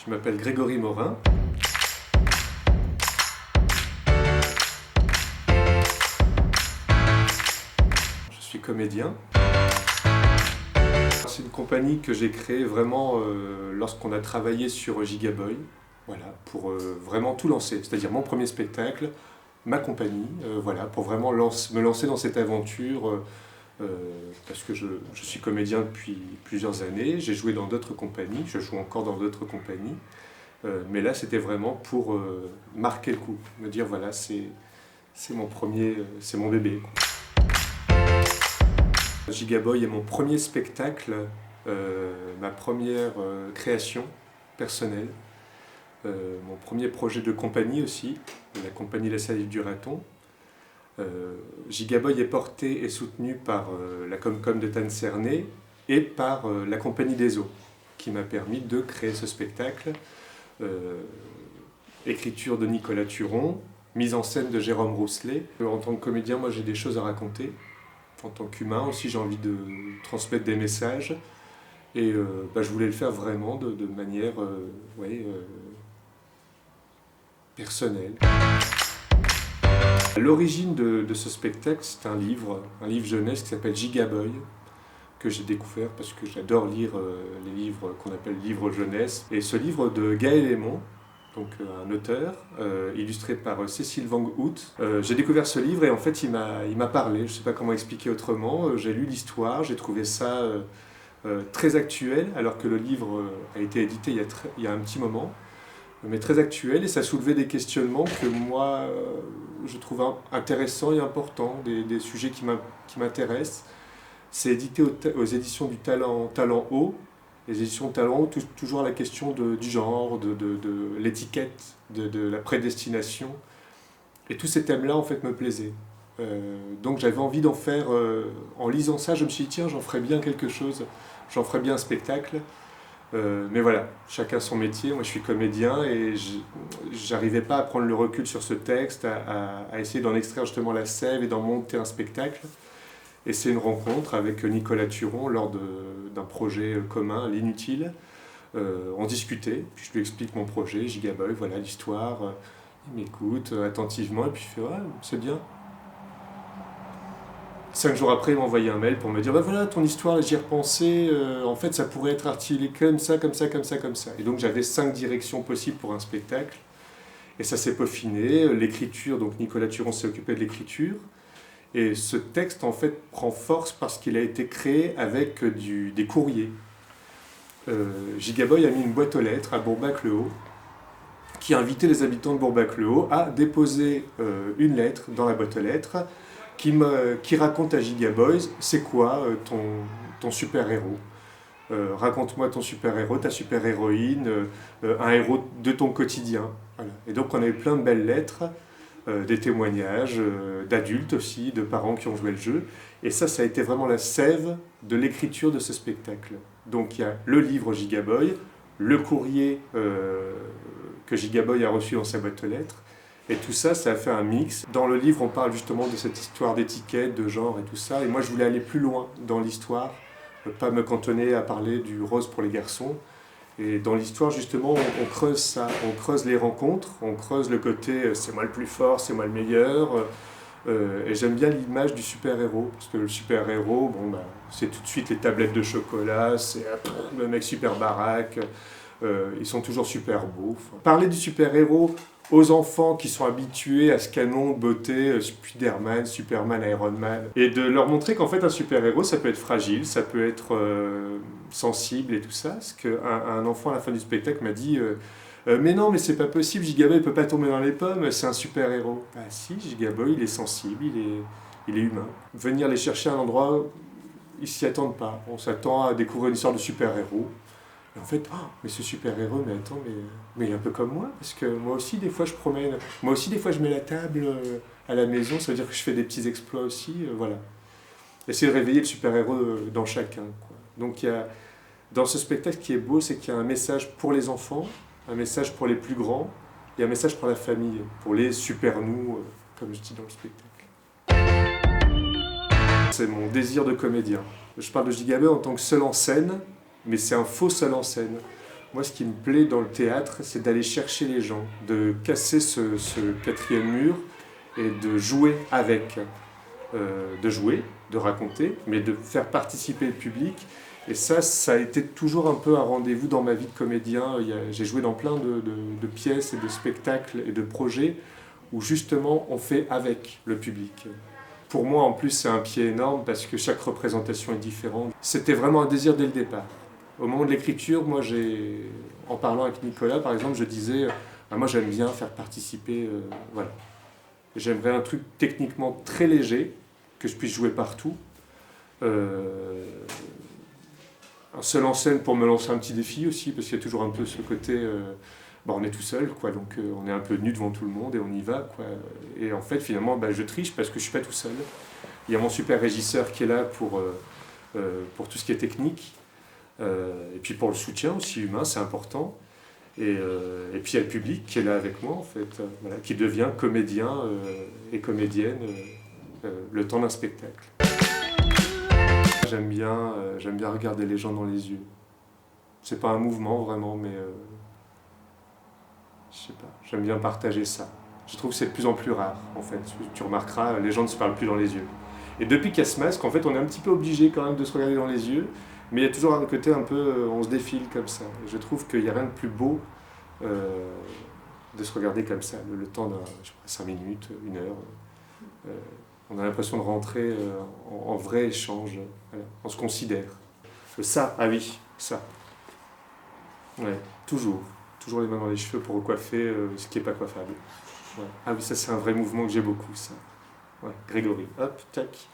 Je m'appelle Grégory Morin. Je suis comédien. C'est une compagnie que j'ai créée vraiment lorsqu'on a travaillé sur Gigaboy, voilà, pour vraiment tout lancer, c'est-à-dire mon premier spectacle, ma compagnie, voilà, pour vraiment me lancer dans cette aventure, parce que je suis comédien depuis plusieurs années, j'ai joué dans d'autres compagnies, je joue encore dans d'autres compagnies, mais là c'était vraiment pour marquer le coup, me dire voilà, c'est mon premier, c'est mon bébé, quoi. Gigaboy est mon premier spectacle, ma première création personnelle, mon premier projet de compagnie aussi, la compagnie La Salive du Raton. Gigaboy est porté et soutenu par la Comcom de Tannes-Cernay et par la Compagnie des Eaux, qui m'a permis de créer ce spectacle. Écriture de Nicolas Turon, mise en scène de Jérôme Rousselet. En tant que comédien, moi j'ai des choses à raconter. En tant qu'humain aussi, j'ai envie de transmettre des messages. Et je voulais le faire vraiment de manière personnelle. L'origine de ce spectacle, c'est un livre jeunesse qui s'appelle Gigaboy, que j'ai découvert parce que j'adore lire les livres qu'on appelle livres jeunesse. Et ce livre de Gaël Aymon, donc un auteur, illustré par Cécile Wang Hout. J'ai découvert ce livre et en fait il m'a parlé, je ne sais pas comment expliquer autrement. J'ai lu l'histoire, j'ai trouvé ça très actuel, alors que le livre a été édité il y a un petit moment, mais très actuel, et ça soulevait des questionnements que moi je trouve intéressants et importants, des sujets qui m'intéressent. C'est édité aux éditions du Talent Haut. Les éditions Talent Haut, toujours la question du genre, de l'étiquette, de la prédestination. Et tous ces thèmes-là, en fait, me plaisaient. Donc j'avais envie d'en faire, en lisant ça, je me suis dit, tiens, j'en ferais bien quelque chose, j'en ferais bien un spectacle. Mais voilà, chacun son métier. Moi, je suis comédien et j'arrivais pas à prendre le recul sur ce texte, à essayer d'en extraire justement la sève et d'en monter un spectacle. Et c'est une rencontre avec Nicolas Turon lors d'un projet commun, L'Inutile. On discutait, puis je lui explique mon projet, Gigaboy, voilà l'histoire. Il m'écoute attentivement et puis il fait « ouais, c'est bien ». 5 jours après, il m'a envoyé un mail pour me dire bah voilà, ton histoire, j'y ai repensé, en fait ça pourrait être articulé comme ça, comme ça, comme ça, comme ça. Et donc j'avais 5 directions possibles pour un spectacle. Et ça s'est peaufiné. L'écriture, donc Nicolas Turon s'est occupé de l'écriture. Et ce texte, en fait, prend force parce qu'il a été créé avec des courriers. Gigaboy a mis une boîte aux lettres à Bourbac-le-Haut qui invitait les habitants de Bourbac-le-Haut à déposer une lettre dans la boîte aux lettres qui raconte à Gigaboy c'est quoi ton super-héros. Raconte-moi ton super-héros, ta super-héroïne, un héros de ton quotidien. Voilà. Et donc on avait plein de belles lettres. Des témoignages d'adultes aussi, de parents qui ont joué le jeu. Et ça a été vraiment la sève de l'écriture de ce spectacle. Donc il y a le livre Gigaboy, le courrier que Gigaboy a reçu dans sa boîte aux lettres, et tout ça, ça a fait un mix. Dans le livre, on parle justement de cette histoire d'étiquette, de genre et tout ça, et moi je voulais aller plus loin dans l'histoire, pas me cantonner à parler du rose pour les garçons. Et dans l'histoire, justement, on creuse ça, on creuse les rencontres, on creuse le côté c'est moi le plus fort, c'est moi le meilleur. Et j'aime bien l'image du super-héros, parce que le super-héros, c'est tout de suite les tablettes de chocolat, c'est le mec super baraque, ils sont toujours super beaux. Parler du super-héros aux enfants qui sont habitués à ce canon de beauté, Spider-Man, Superman, Iron Man, et de leur montrer qu'en fait un super-héros ça peut être fragile, ça peut être sensible et tout ça. Parce qu'un enfant à la fin du spectacle m'a dit mais non, mais c'est pas possible, Gigaboy il peut pas tomber dans les pommes, c'est un super-héros. Ah si, Gigaboy il est sensible, il est humain. Venir les chercher à un endroit, ils s'y attendent pas. On s'attend à découvrir une histoire de super-héros. Et en fait, mais ce super-héros, mais attends, mais il est un peu comme moi, parce que moi aussi, des fois, je promène. Moi aussi, des fois, je mets la table à la maison, ça veut dire que je fais des petits exploits aussi, voilà. Essayer de réveiller le super-héros dans chacun, quoi. Donc, dans ce spectacle, ce qui est beau, c'est qu'il y a un message pour les enfants, un message pour les plus grands, et un message pour la famille, pour les super-nous, comme je dis dans le spectacle. C'est mon désir de comédien. Je parle de Gigaboy en tant que seul en scène, mais c'est un faux seul en scène. Moi, ce qui me plaît dans le théâtre, c'est d'aller chercher les gens, de casser ce quatrième mur et de jouer avec, de jouer, de raconter, mais de faire participer le public. Et ça a été toujours un peu un rendez-vous dans ma vie de comédien. J'ai joué dans plein de pièces et de spectacles et de projets où justement on fait avec le public. Pour moi, en plus, c'est un pied énorme parce que chaque représentation est différente. C'était vraiment un désir dès le départ. Au moment de l'écriture, moi, en parlant avec Nicolas, par exemple, je disais, moi, j'aime bien faire participer, voilà. J'aimerais un truc techniquement très léger, que je puisse jouer partout. Un seul en scène pour me lancer un petit défi aussi, parce qu'il y a toujours un peu ce côté, on est tout seul, quoi, donc on est un peu nu devant tout le monde et on y va, quoi. Et en fait, finalement, je triche parce que je suis pas tout seul. Il y a mon super régisseur qui est là pour tout ce qui est technique, et puis pour le soutien aussi humain, c'est important. Et puis il y a le public qui est là avec moi, en fait, voilà, qui devient comédien et comédienne le temps d'un spectacle. J'aime bien regarder les gens dans les yeux. C'est pas un mouvement vraiment, mais je sais pas, j'aime bien partager ça. Je trouve que c'est de plus en plus rare, en fait. Tu remarqueras, les gens ne se parlent plus dans les yeux. Et depuis qu'il y a ce masque, en fait, on est un petit peu obligé quand même de se regarder dans les yeux, mais il y a toujours un côté un peu, on se défile comme ça. Et je trouve qu'il n'y a rien de plus beau de se regarder comme ça, le temps d'un, 5 minutes, 1 heure. On a l'impression de rentrer en vrai échange, voilà. On se considère. Ça, ah oui, ça. Ouais, toujours les mains dans les cheveux pour recoiffer ce qui n'est pas coiffable. Ouais. Ah oui, ça c'est un vrai mouvement que j'ai beaucoup, ça. Ouais, Grégory, hop, tac.